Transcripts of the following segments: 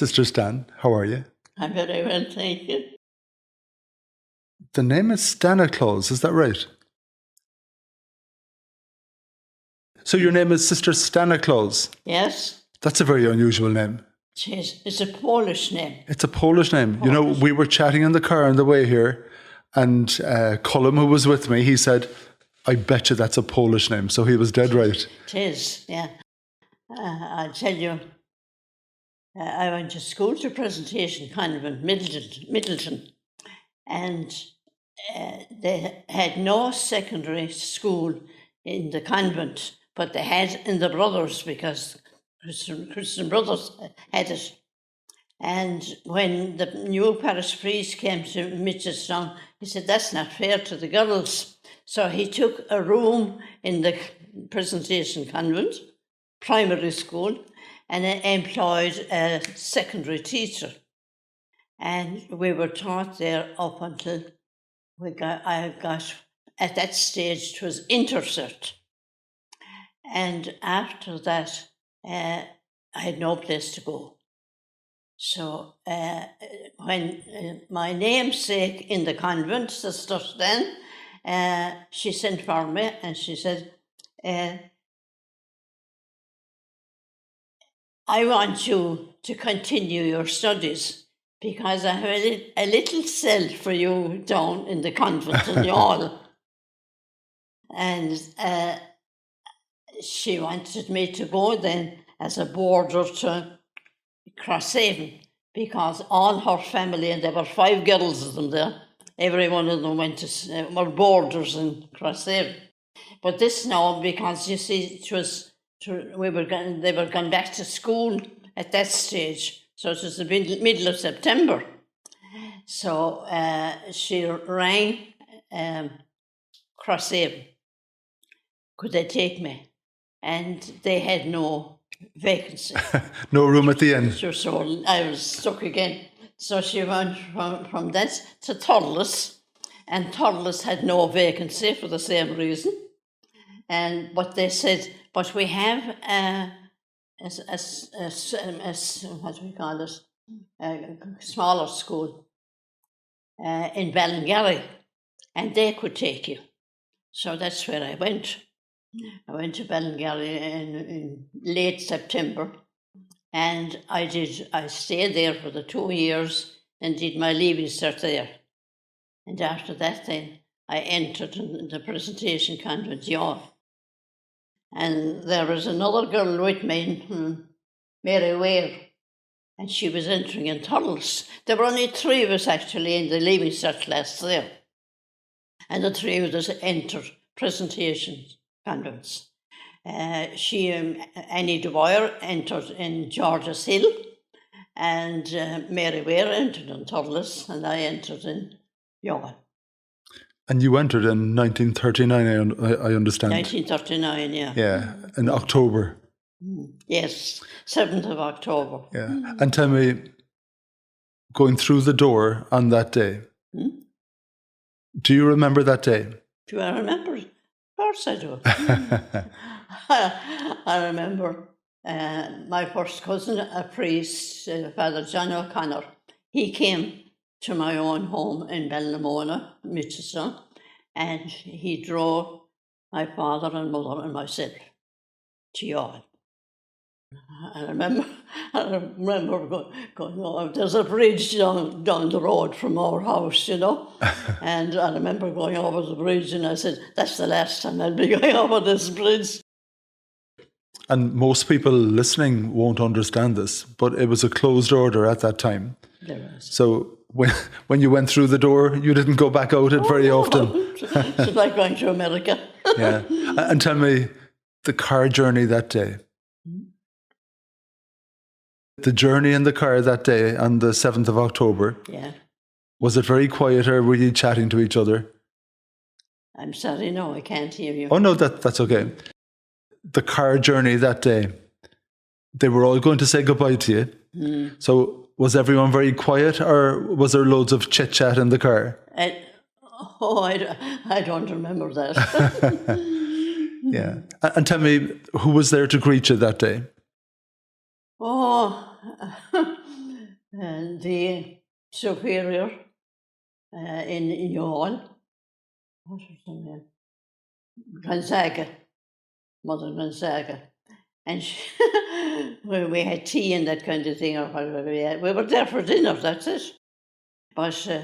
Sister Stan, how are you? I'm very well, thank you. The name is Stanislaus, is that right? So your name is Sister Stanislaus? Yes. That's a very unusual name. It's a Polish name. It's a Polish name. You know, we were chatting in the car on the way here, and Colm, who was with me, he said, I bet you that's a Polish name. So he was dead right. It is, yeah. I'll tell you, I went to school to Presentation Convent, Middleton, and they had no secondary school in the convent, but they had in the Brothers, because Christian Brothers had it. And when the new parish priest came to Mitchelstown, he said, that's not fair to the girls. So he took a room in the Presentation Convent, primary school, and employed a secondary teacher. And we were taught there up until I got, at that stage, it was intercert. And after that, I had no place to go. So when my namesake in the convent, Sister Stan, she sent for me and she said, I want you to continue your studies because I have a little cell for you down in the convent in Youghal. And she wanted me to go then as a boarder to Crosshaven, because all her family, and there were 5 girls of them there, every one of them were boarders in Crosshaven. But this now, because you see, it was they were going back to school at that stage, so it was the middle of September. So she rang Crosshaven, could they take me? And they had no vacancy. No room at the end. So I was stuck again. So she went from that to Thurles, and Thurles had no vacancy for the same reason. But they said, but we have what do we call it? A smaller school in Ballingarry, and they could take you. So that's where I went. I went to Ballingarry in late September, and I stayed there for the 2 years and did my leaving cert there. And after that then, I entered in the Presentation Convent, Youghal. And there was another girl with me, Mary Ware, and she was entering in Thurles. There were only 3 of us actually in the leaving cert class there. And the 3 of us entered Presentation Convents. Annie Dwyer entered in George's Hill, and Mary Ware entered in Thurles, and I entered in Youghal. And you entered in 1939, I understand. 1939, yeah. Yeah, in October. Yes, 7th of October. Yeah. And tell me, going through the door on that day, do you remember that day? Do I remember it? Of course I do. I remember my first cousin, a priest, Father John O'Connor. He came to my own home in Ballinamona, Mitchelstown, and he drove my father and mother and myself to Youghal. I remember going over, there's a bridge down the road from our house, you know, and I remember going over the bridge and I said, that's the last time I'll be going over this bridge. And most people listening won't understand this, but it was a closed order at that time. There was. So when you went through the door, you didn't go back out it very often. It's like going to America. Yeah. And tell me, the car journey that day. The journey in the car that day on the 7th of October. Yeah. Was it very quiet, or were you chatting to each other? I'm sorry, no, I can't hear you. Oh, no, that's okay. The car journey that day, they were all going to say goodbye to you. So was everyone very quiet, or was there loads of chit-chat in the car? I don't remember that. Yeah. And tell me, who was there to greet you that day? Oh, the superior in Youghal, what was her name? Gonzaga, Mother Gonzaga. And we had tea and that kind of thing, or whatever we had. We were there for dinner, that's it. But she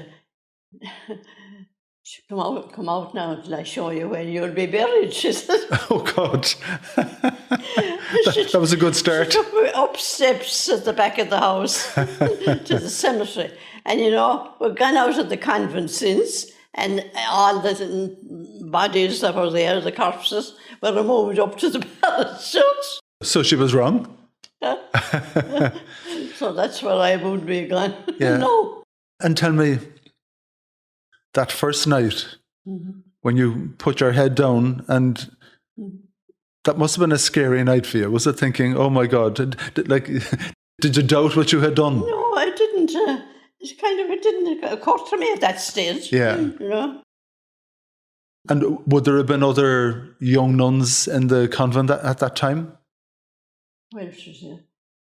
come out now until I show you where you'll be buried, she said. Oh, God. that was a good start. She took me up steps at the back of the house to the cemetery. And, you know, we've gone out of the convent since, and all the bodies that were there, the corpses, were removed up to the parish church. So she was wrong? So that's where I would be gone. Yeah. No. And tell me, that first night, when you put your head down, and that must have been a scary night for you. Was it thinking, oh my God, did you doubt what you had done? No, I didn't. It didn't occur to me at that stage. Yeah. You know? And would there have been other young nuns in the convent at that time? Well,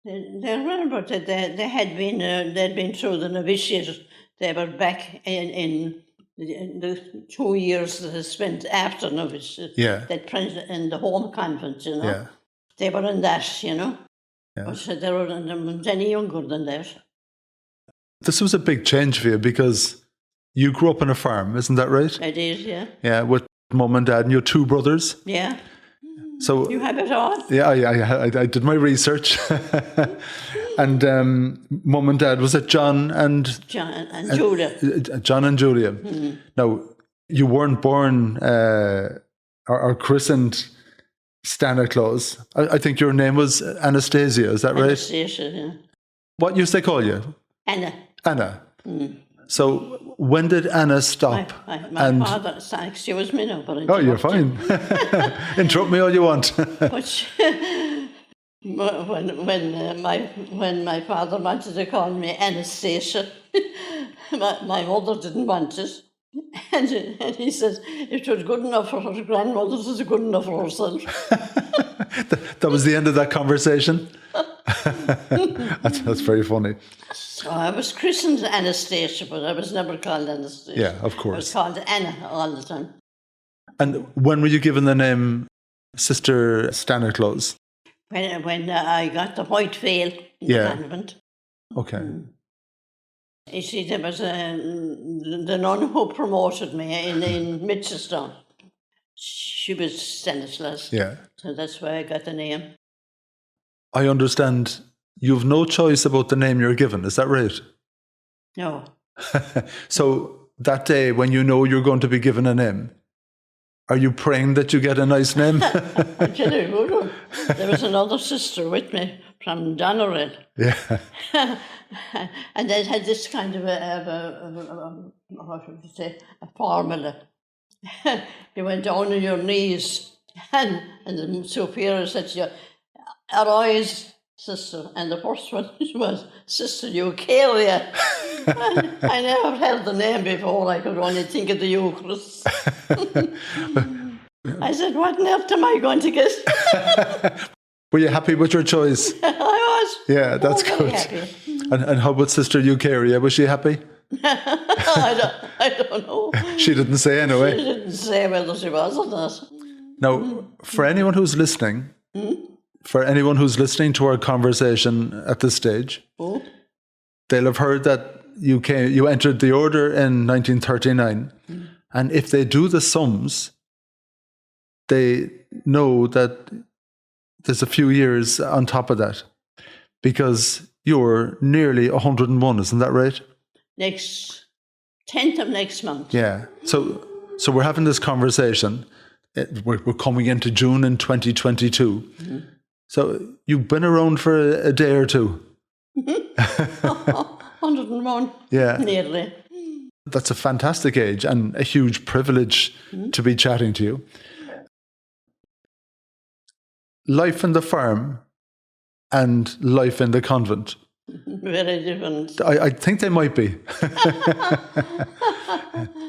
they remember that they had been they'd been through the novitiate. They were back in the 2 years that they spent after novitiate. Yeah. That in the home convent, you know. Yeah. They were in that, you know. Yeah. But they were any younger than that. This was a big change for you because you grew up on a farm, isn't that right? I did, yeah. Yeah, with mum and dad and your two brothers. Yeah. So You have it all? yeah, I did my research. And mum and dad, was it John and Julia? John and Julia. Now, you weren't born or christened Stanislaus. I think your name was Anastasia, is that right? Anastasia, yeah. What used they call you? Anna. Anna. So when did Anna stop? My father, excuse me now, but Oh, you're fine. Interrupt me all you want. But when my father wanted to call me Anastasia, my mother didn't want it. And he said it was good enough for her grandmother, it was good enough for herself. That was the end of that conversation? That's very funny. So I was christened Anastasia, but I was never called Anastasia. Yeah, of course. I was called Anna all the time. And when were you given the name Sister Stanislaus? When I got the white veil in the convent. Okay. You see, there was the nun who promoted me in Mitchelstown. She was Stanislaus. Yeah. So that's why I got the name. I understand you've no choice about the name you're given, is that right? No. So that day when you know you're going to be given a name, are you praying that you get a nice name? I tell you, good one. There was another sister with me from Doneraile. Yeah. And they had this kind of what would you say, a formula. You went down on your knees, and the superior said to you, "Arise, sister." And the first one was Sister Eucharia. I never heard the name before. I could only think of the Eucharist. I said, "What on earth am I going to get?" Were you happy with your choice? I was. Yeah, that's very good. Happy. And how about Sister Eucharia? Was she happy? I don't know. She didn't say anyway. She didn't say whether she was or not. Now, for anyone who's listening, to our conversation at this stage, they'll have heard that you entered the order in 1939, and if they do the sums, they know that there's a few years on top of that, because you're nearly 101, isn't that right? 10th of next month. Yeah. So we're having this conversation. We're coming into June in 2022. So you've been around for a day or two. 101. Yeah. Nearly. That's a fantastic age and a huge privilege to be chatting to you. Life in the farm and life in the convent. Very different. I think they might be.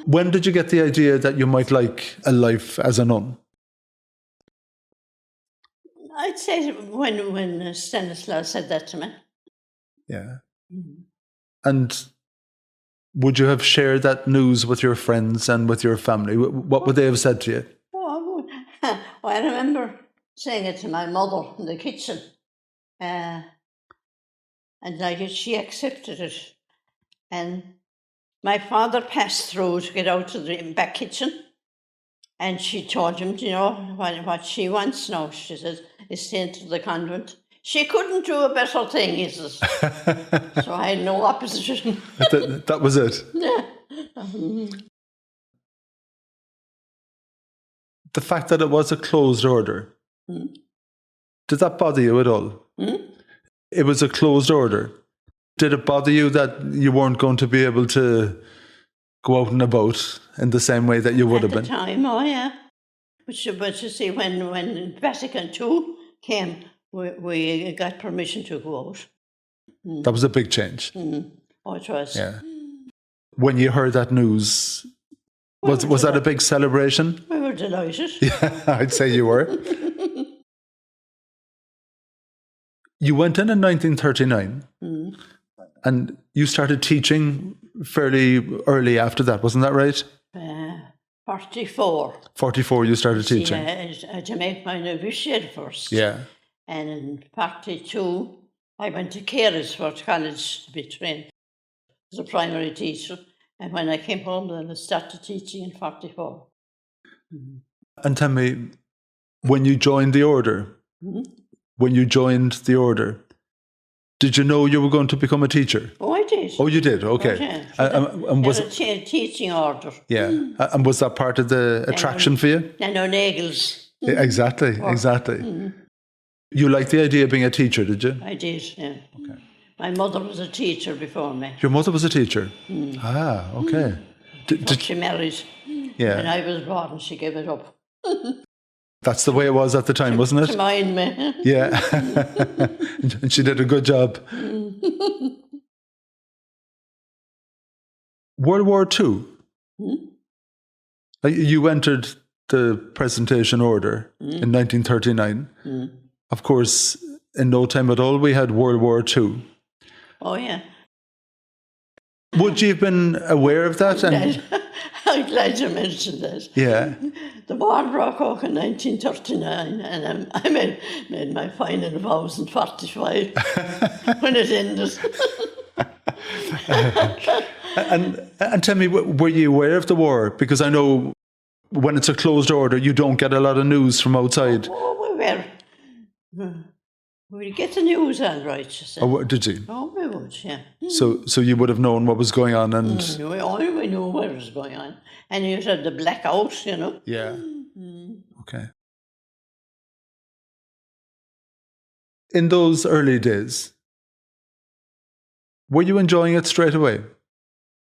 When did you get the idea that you might like a life as a nun? I'd say when Stanislaus said that to me. Yeah. And would you have shared that news with your friends and with your family? What would they have said to you? Oh, well, I remember saying it to my mother in the kitchen. And like she accepted it. And my father passed through to get out to the back kitchen. And she told him, you know, what she wants now, she says, is to enter the convent. She couldn't do a better thing, he says. So I had no opposition. That was it. Yeah. The fact that it was a closed order, did that bother you at all? It was a closed order. Did it bother you that you weren't going to be able to go out and about in the same way that you would have been? At the time, oh yeah. But you see, when Vatican II came, we got permission to go out. That was a big change. Oh, it was. Yeah. When you heard that news, was that a big celebration? We were delighted. Yeah, I'd say you were. You went in 1939, and you started teaching fairly early after that, wasn't that right? 44. 44 you started teaching. Yeah, I had to make my novitiate first. Yeah. And in 42, I went to Carysford College to be trained as a primary teacher. And when I came home, then I started teaching in 44. And tell me, when you joined the order, did you know you were going to become a teacher? Oh, I did. Oh, you did? Okay. And was a teaching order. Yeah. And was that part of the attraction for you? And no nagels. Yeah, exactly. You liked the idea of being a teacher, did you? I did, yeah. Okay. My mother was a teacher before me. Your mother was a teacher? Ah, okay. Did she married? Yeah. When I was born, she gave it up. That's the way it was at the time, wasn't it? To mind me. Yeah. And she did a good job. World War II. You entered the Presentation Order in 1939. Of course, in no time at all, we had World War II. Oh, yeah. Would you have been aware of that? I'm glad you mentioned that. Yeah. The war broke out in 1939, and I made my final vows in 45 when it ended. And tell me, were you aware of the war? Because I know when it's a closed order, you don't get a lot of news from outside. Oh, we were. We get the news all right, you said. Oh, did you? Oh, we would, yeah. So you would have known what was going on, and we knew what was going on, and you had the blackout, you know. Yeah. Okay. In those early days, were you enjoying it straight away?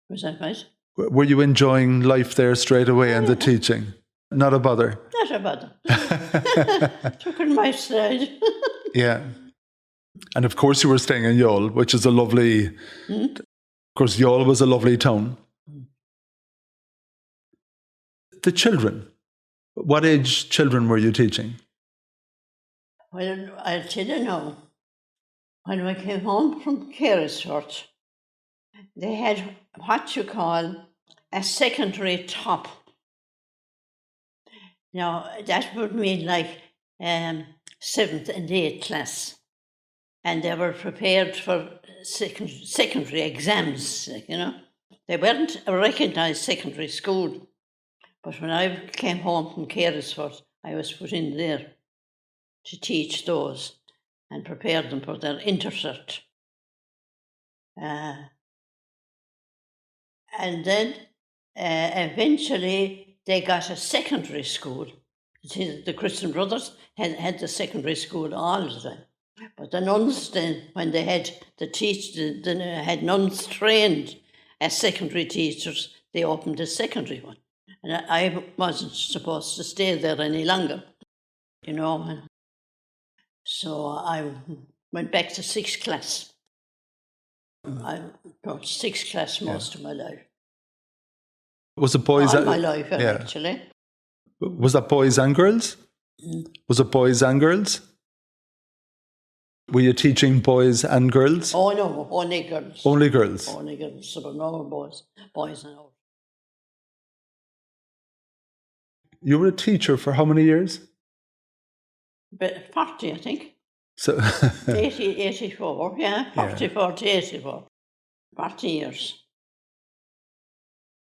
Was that right? Were you enjoying life there straight away and the teaching? Not a bother? Not a bother. Took it my stride. Yeah. And of course you were staying in Youghal, which is a lovely... Of course, Youghal was a lovely town. The children. What age children were you teaching? Well, I'll tell you now. When we came home from Carysford, they had what you call a secondary top. Now, that would mean like 7th and 8th class. And they were prepared for secondary exams, you know. They weren't a recognised secondary school. But when I came home from Carysford, I was put in there to teach those and prepare them for their intercert. And then eventually they got a secondary school. The Christian Brothers had the secondary school all the time. But the nuns then, when they had had nuns trained as secondary teachers, they opened a secondary one. And I wasn't supposed to stay there any longer, you know. So I went back to 6th class. I taught 6th class most of my life. Was it boys? All my life, actually. Was that boys and girls? Was it boys and girls? Were you teaching boys and girls? Oh no, only girls. Only girls. Only girls. So no boys. Boys and all. You were a teacher for how many years? But 40, I think. So 84, yeah. 44 to 84. 40 years.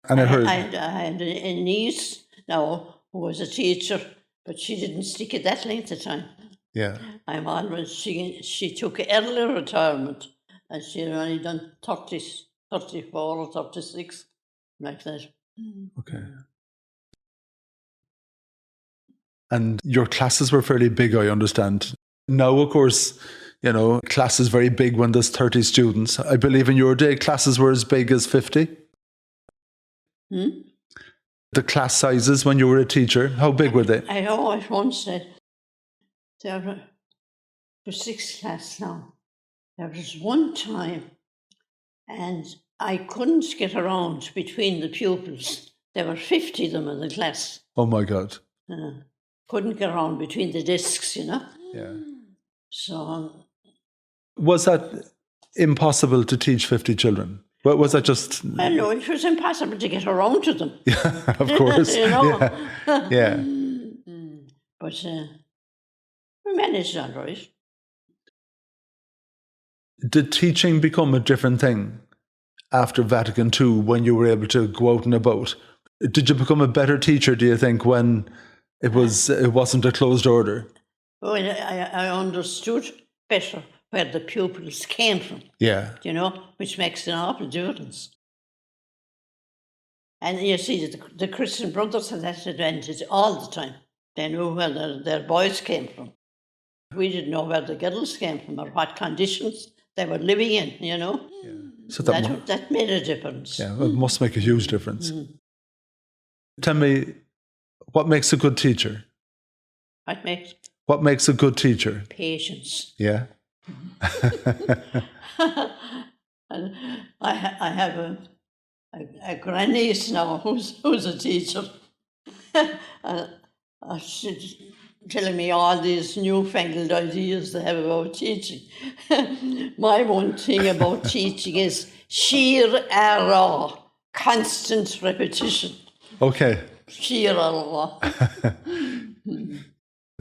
And I heard... I had a niece now who was a teacher, but she didn't stick it that length of time. Yeah. I'm always, she took early retirement and she had only done 30, 34 or 36, like that. Okay. And your classes were fairly big, I understand. Now, of course, you know, class is very big when there's 30 students. I believe in your day, classes were as big as 50. The class sizes when you were a teacher, how big were they? I always once said, there were 6 class now. There was one time, and I couldn't get around between the pupils. There were 50 of them in the class. Oh my God. Couldn't get around between the desks, you know. Yeah. So... Was that impossible to teach 50 children? Was that just... I know, it was impossible to get around to them. Yeah, of course. You know? Yeah. But we managed all right. Did teaching become a different thing after Vatican II when you were able to go out and about? Did you become a better teacher, do you think, when it wasn't a closed order? Well, I understood better where the pupils came from. Yeah. You know, which makes an awful difference. And you see, the Christian brothers had that advantage all the time. They knew where their boys came from. We didn't know where the girls came from or what conditions they were living in, you know. Yeah. So that made a difference. Yeah, it must make a huge difference. Tell me, what makes a good teacher? What makes a good teacher? Patience. Yeah. And I have a grandniece now who's a teacher. She's telling me all these newfangled ideas they have about teaching. My one thing about teaching is sheer error, constant repetition. Okay. Sheer error.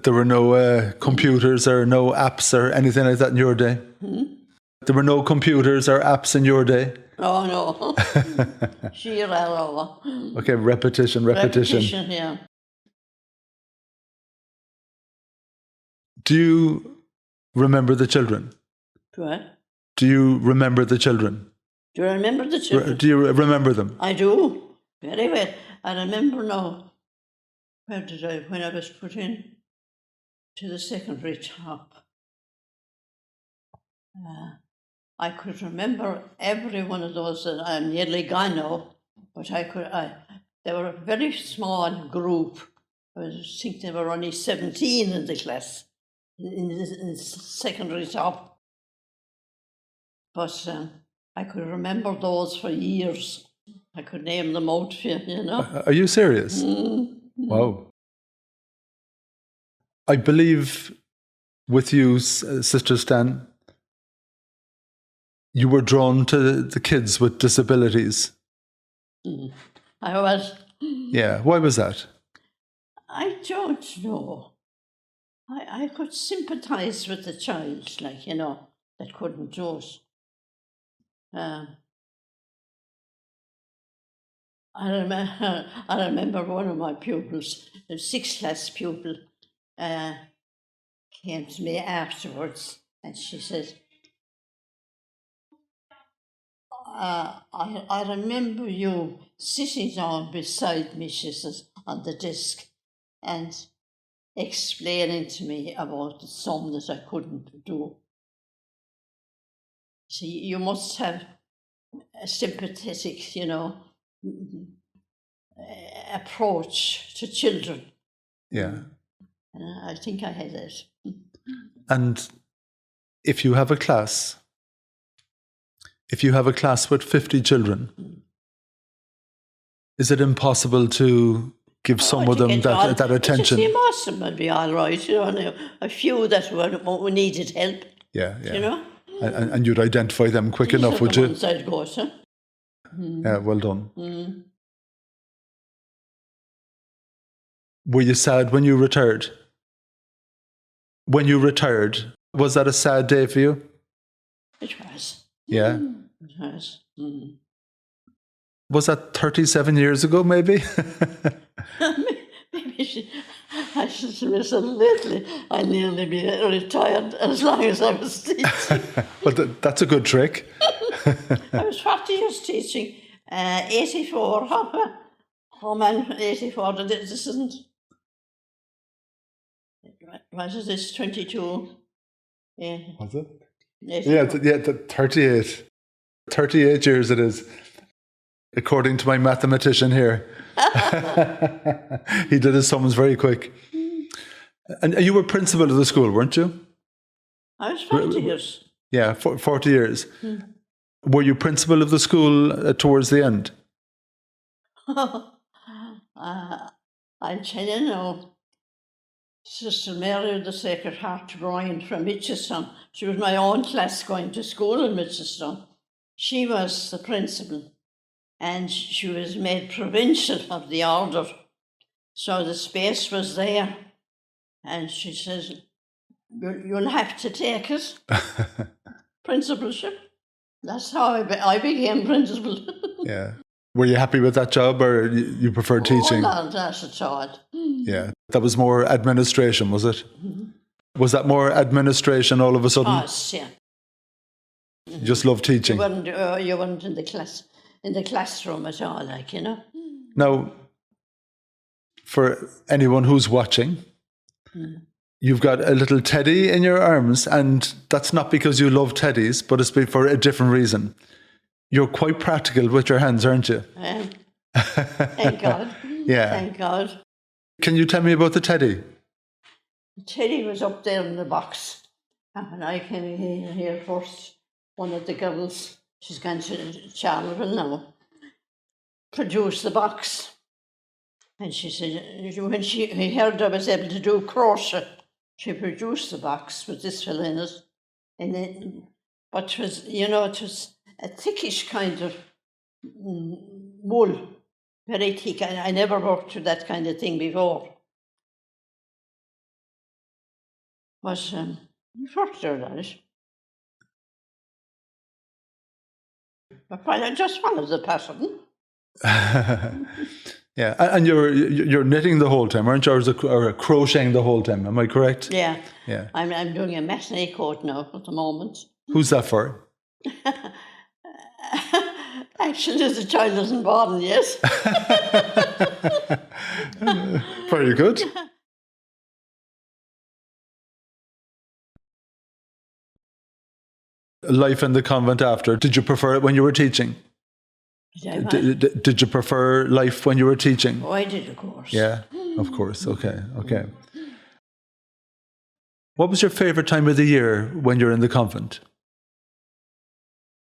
There were no computers or no apps or anything like that in your day? There were no computers or apps in your day? Oh, no. Sheer error. Okay, repetition. Repetition, yeah. Do you remember the children? What? Do you remember the children? Do I remember the children? Do you remember them? I do. Very well. I remember now. When I was put in to the secondary top, I could remember every one of those that I'm nearly gone now, but they were a very small group. I think there were only 17 in the class, in the secondary top. But I could remember those for years. I could name them out for you, you know. Are you serious? Wow. I believe with you, Sister Stan, you were drawn to the kids with disabilities. I was. Yeah, why was that? I don't know. I could sympathise with the child, like, you know, that couldn't do it. I remember one of my pupils, a 6th class pupil, came to me afterwards and she said, I remember you sitting down beside me, she says, on the desk and explaining to me about the sum that I couldn't do. See, you must have a sympathetic, you know, approach to children. Yeah. I think I had that. And if you have a class with 50 children, is it impossible to give some of them that attention? Most of them would be all right, you know, a few that needed help, Yeah, You know? And you'd identify them quick These enough, are would the you? ones I'd go to. Yeah, well done. Mm. Were you sad when you retired? When you retired, was that a sad day for you? It was. Yeah. It was. Mm. Was that 37 years ago, maybe? Maybe I should miss a little. I'll nearly be retired as long as I was teaching. But that's a good trick. I was 40 years teaching. 84, home and 84, this isn't. What is this, 22? Yeah. Was it? 84. Yeah, 38. 38 years it is, according to my mathematician here. He did his sums very quick. And you were principal of the school, weren't you? I was 40 years. Yeah, 40 years. Were you principal of the school towards the end? I'll tell you now. Sister Mary of the Sacred Heart Ryan from Mitchelstown. She was my own class going to school in Mitchelstown. She was the principal, and she was made provincial of the order. So the space was there. And she says, you'll have to take it. Principalship. That's how I became principal. Yeah. Were you happy with that job, or you preferred teaching? Oh, not at all. Yeah. That was more administration, was it? Was that more administration all of a sudden? Yes, yeah. You just love teaching. You weren't in the classroom at all, like, you know. Now, for anyone who's watching, you've got a little teddy in your arms, and that's not because you love teddies, but it's for a different reason. You're quite practical with your hands, aren't you? Thank God. Yeah. Thank God. Can you tell me about the teddy? The teddy was up there in the box. And when I came here first, one of the girls, she's gone to Charleville now, produced the box. And she said, when she heard I was able to do crochet, she produced the box with this fellow in it. And then, but it was, you know, it was a thickish kind of wool, very thick. I never worked with that kind of thing before. But worked on it. But I just followed the pattern. Yeah, and you're knitting the whole time, aren't you? Or crocheting the whole time, am I correct? Yeah. Yeah. I'm doing a matinee coat now at the moment. Who's that for? Actually, the child isn't born yet. Very good. Life in the convent after. Did you prefer it when you were teaching? Did you prefer life when you were teaching? Oh, I did, of course. Yeah, of course. Okay. What was your favourite time of the year when you're in the convent?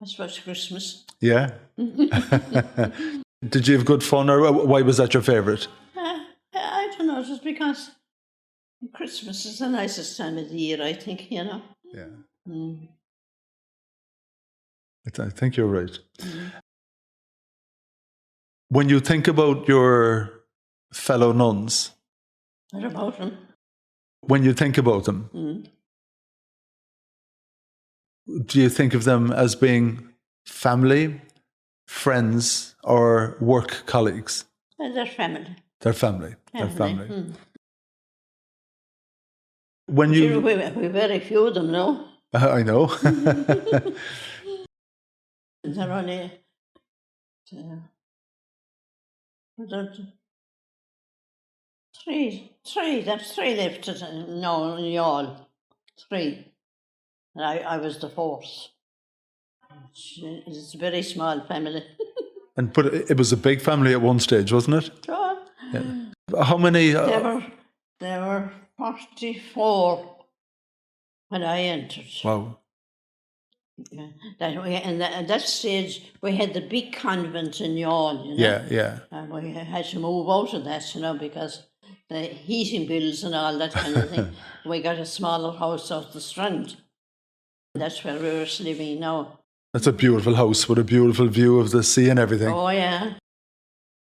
I suppose Christmas. Yeah? Did you have good fun, or why was that your favourite? I don't know, just because Christmas is the nicest time of the year, I think, you know. Yeah. I think you're right. When you think about your fellow nuns, What about them? when you think about them, do you think of them as being family, friends, or work colleagues? They're family. They're family. They're family. When you... We very few of them, no? I know. They're only... Three, that's three left, no, only all. Three. And I was the fourth. It's a very small family. But it was a big family at one stage, wasn't it? Sure. Yeah. How many? There were 44 when I entered. Wow. Yeah. At that stage, we had the big convent in Youghal, you know. Yeah. And we had to move out of that, you know, because the heating bills and all that kind of thing. We got a smaller house off the Strand. That's where we're living now. That's a beautiful house with a beautiful view of the sea and everything. Oh, yeah.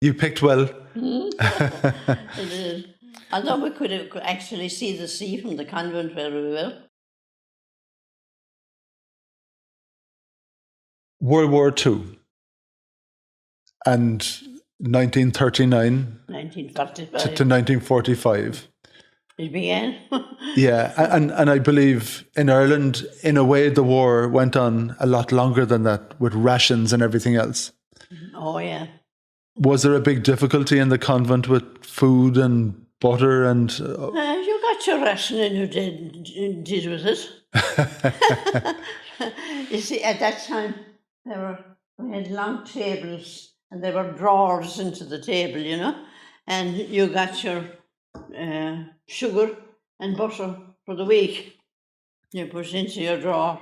You picked well. It is. Although we could actually see the sea from the convent where we were. World War II and 1939 1945. to 1945. It began. Yeah, and I believe in Ireland, in a way, the war went on a lot longer than that with rations and everything else. Oh, yeah. Was there a big difficulty in the convent with food and butter and... You got your ration and you did with it. You see, at that time, we had long tables and there were drawers into the table, you know, and you got your sugar and butter for the week. You put it into your drawer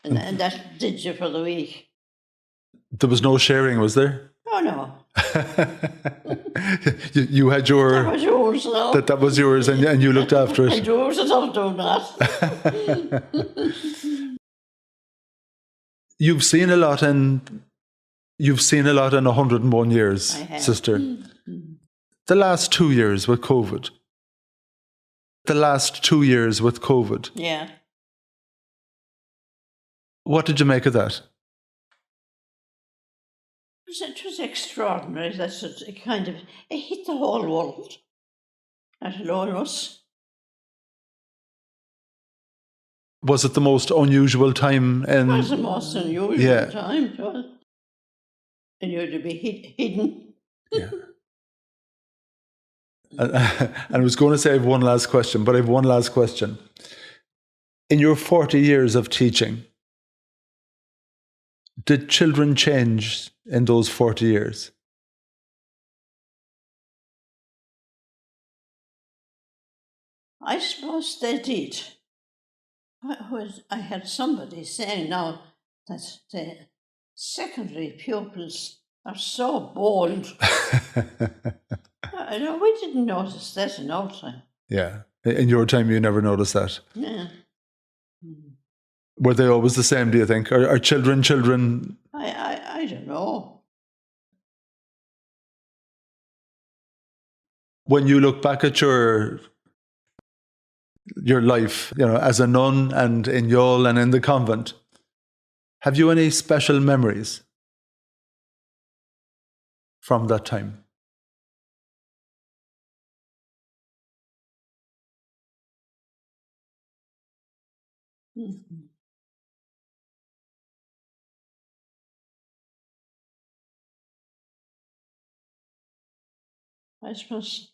and that did you for the week. There was no sharing, was there? Oh, no. You had your... That was yours, no? That was yours and you looked after it. And yours is not doing that. You've seen a lot in 101 years, I have. sister. The last 2 years with COVID. Yeah. What did you make of that? It was extraordinary. It hit the whole world, let alone us. Was it the most unusual time in... It was the most unusual time. It was. And you had to be hidden. Yeah. And I was going to say I have one last question, but I have one last question. In your 40 years of teaching, did children change in those 40 years? I suppose they did. I had somebody saying now that the secondary pupils are so bold. We didn't notice that in our time. Yeah. In your time, you never noticed that. Yeah. Were they always the same, do you think? Are children? I don't know. When you look back at your life, you know, as a nun and in Youghal and in the convent, have you any special memories from that time? Mm-hmm. I suppose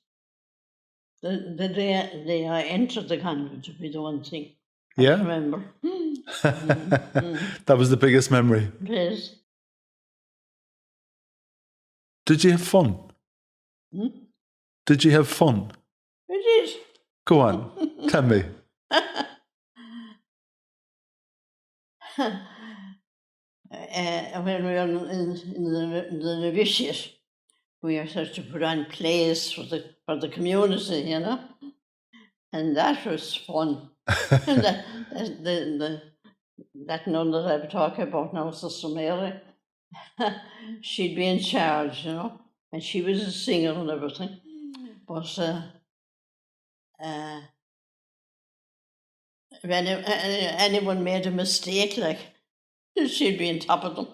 the day I entered the convent would be the one thing I remember. That was the biggest memory. It is. Did you have fun? Did you have fun? It is. Go on, tell me. When we were in the novitiate, we are supposed to put on plays for the community, you know, and that was fun. And that nun that I'm talking about now, Sister Mary, she'd be in charge, you know, and she was a singer and everything. But if anyone made a mistake, like, she'd be on top of them.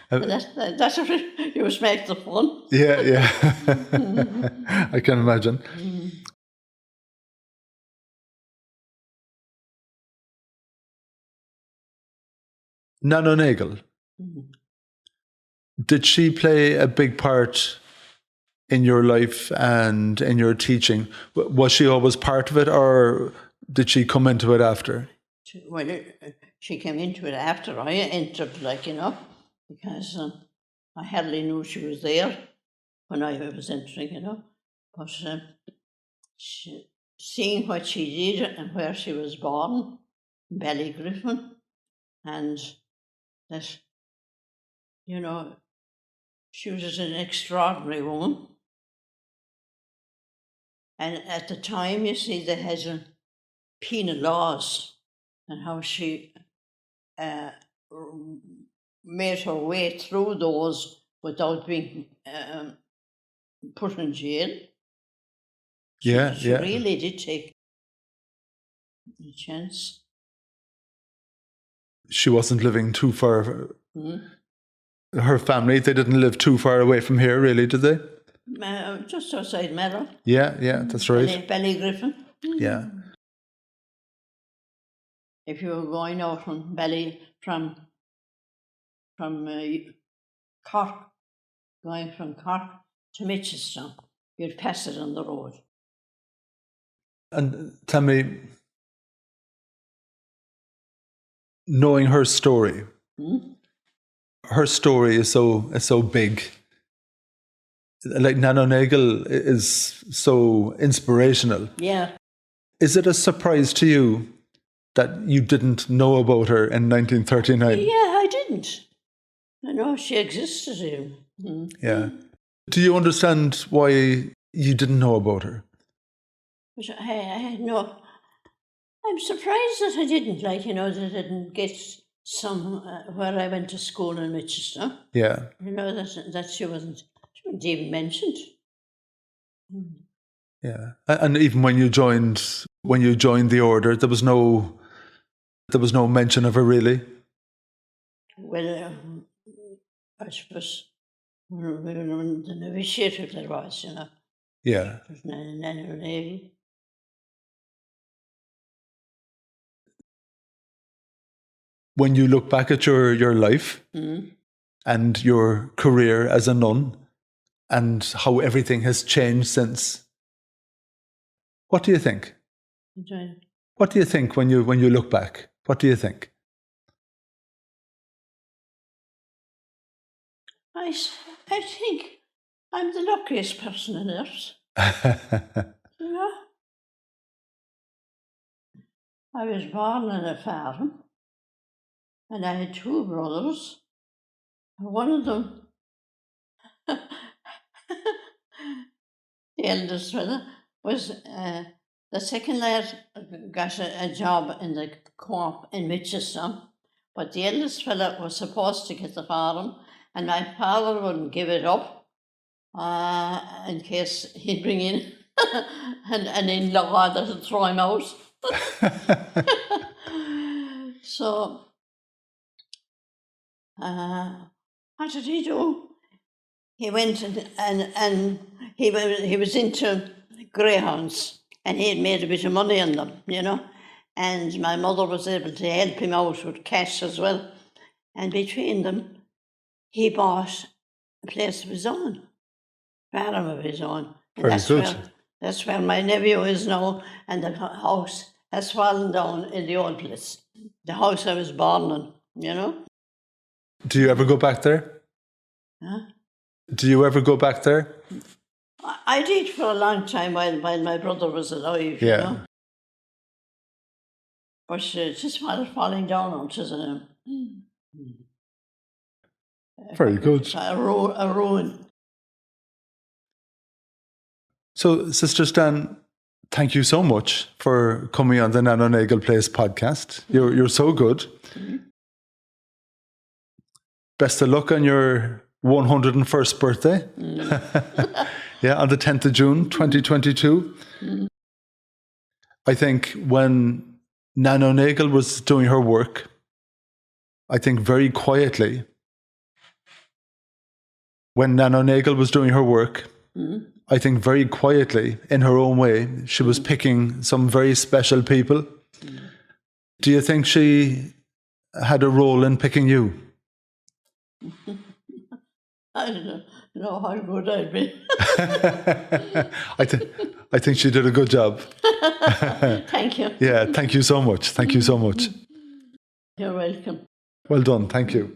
That's what you must make the fun. Yeah. I can imagine. Nana Nagel, did she play a big part in your life and in your teaching? Was she always part of it, or did she come into it after? Well, she came into it after I entered, like, you know, because I hardly knew she was there when I was entering, you know. But seeing what she did and where she was born, Ballygriffin, and that, you know, she was an extraordinary woman. And at the time, you see, they had penal laws and how she made her way through those without being put in jail. She really did take a chance. She wasn't living too far. Her family, they didn't live too far away from here, really, did they? Just outside Merrill. Yeah, that's right. Ballygriffin. Yeah. If you were going out from Cork, going from Cork to Mitchelstown, you'd pass it on the road. And tell me, knowing her story, her story is so big. Like Nan O'Nagle is so inspirational. Yeah. Is it a surprise to you that you didn't know about her in 1939? Yeah, I didn't. I know she existed even. Yeah. Do you understand why you didn't know about her? But I had no. I'm surprised that I didn't, that I didn't get some where I went to school in Mitchelstown. Yeah. That she wasn't even mentioned. Yeah. And even when you joined the order, there was no mention of her, really. Well, I suppose when the novitiate there was, Yeah. It was Nan O'Nagle. When you look back at your life and your career as a nun and how everything has changed since, what do you think? What do you think when you look back? What do you think? I think I'm the luckiest person on earth. I was born on a farm. And I had two brothers. One of them, the eldest brother, was the second lad got a job in the co-op in Mitchelstown, but the eldest fella was supposed to get the farm, and my father wouldn't give it up in case he'd bring in an in-law that would throw him out. So. What did he do? He went and he was into greyhounds, and he had made a bit of money on them, and my mother was able to help him out with cash as well. And between them, he bought a place of his own, farm of his own. And that's where my nephew is now, and the house has fallen down in the old place. The house I was born in, Do you ever go back there? Huh? Do you ever go back there? I did for a long time while my brother was alive, But it just started falling down onto the... Very good. A ruin. So, Sister Stan, thank you so much for coming on the Nan O'Nagle Place podcast. You're so good. Best of luck on your 101st birthday. Yeah, on the 10th of June, 2022. I think when Nan O'Nagle was doing her work, I think very quietly, when Nan O'Nagle was doing her work, I think very quietly, in her own way, she was picking some very special people. Do you think she had a role in picking you? I don't know how good I'd be. I think she did a good job. Thank you. Yeah, thank you so much. Thank you so much. You're welcome. Well done. Thank you.